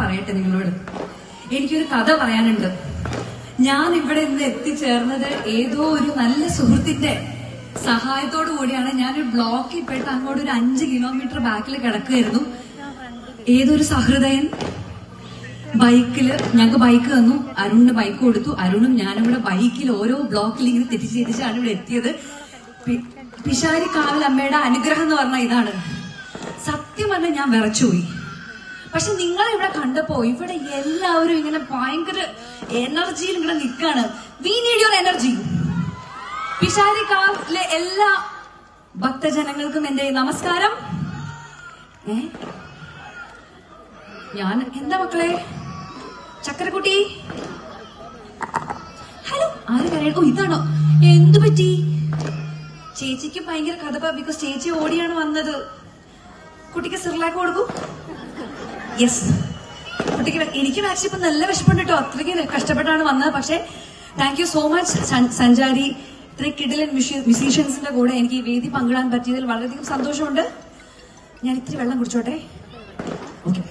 പറയട്ടെ നിങ്ങളോട്. എനിക്കൊരു കഥ പറയാനുണ്ട്. ഞാൻ ഇവിടെ ഇന്ന് എത്തിച്ചേർന്നത് ഏതോ ഒരു നല്ല സുഹൃത്തിന്റെ സഹായത്തോടു കൂടിയാണ്. ഞാനൊരു ബ്ലോക്കിൽ പെട്ട് അങ്ങോട്ട് ഒരു 5 കിലോമീറ്റർ ബാക്കിൽ കിടക്കുകയായിരുന്നു. ഏതൊരു സഹൃദയൻ ബൈക്കില് ഞങ്ങൾക്ക് ബൈക്ക് തന്നു, അരുണിന് ബൈക്ക് കൊടുത്തു. അരുണും ഞാനും കൂടെ ബൈക്കിൽ ഓരോ ബ്ലോക്കിൽ ഇങ്ങനെ തെറ്റിച്ചാണ് ഇവിടെ എത്തിയത്. പിഷാരിക്കാവിൽ അമ്മയുടെ അനുഗ്രഹം എന്ന് പറഞ്ഞാൽ ഇതാണ്. സത്യം പറഞ്ഞാൽ ഞാൻ വിറച്ചുപോയി. പക്ഷെ നിങ്ങളെ ഇവിടെ കണ്ടപ്പോ ഇവിടെ എല്ലാവരും ഇങ്ങനെ ഭയങ്കര എനർജിയിൽ ഇങ്ങനെ നിൽക്കാണ്. We need your energy. പിഷാരിക്കാവിലെ എല്ലാ ഭക്തജനങ്ങൾക്കും എന്റെ നമസ്കാരം. ഞാൻ എന്താ മക്കളെ, ചക്കരക്കുട്ടി ഹലോ, ആര് കരയണോ? ഓ ഇതാണോ? എന്തു പറ്റി? ചേച്ചിക്ക് ഭയങ്കര കഥ, ബിക്കോസ് ചേച്ചി ഓടിയാണ് വന്നത്. കുട്ടിക്ക് സിർലാക്ക് കൊടുക്കൂ. യെസ്, കുട്ടിക്ക്. എനിക്ക് ആക്ച്വലി ഇപ്പൊ നല്ല വിശപ്പുണ്ട് കേട്ടോ, അത്രയ്ക്ക് കഷ്ടപ്പെട്ടാണ് വന്നത്. പക്ഷെ താങ്ക് യു സോ മച്ച് സഞ്ചാരി. ഇത്രയും കിടിലൻ മ്യൂസീഷ്യൻസിന്റെ കൂടെ എനിക്ക് ഈ വേദി പങ്കിടാൻ പറ്റിയതിൽ വളരെയധികം സന്തോഷമുണ്ട്. ഞാൻ ഇത്തിരി വെള്ളം കുടിച്ചോട്ടെ. ഓക്കെ.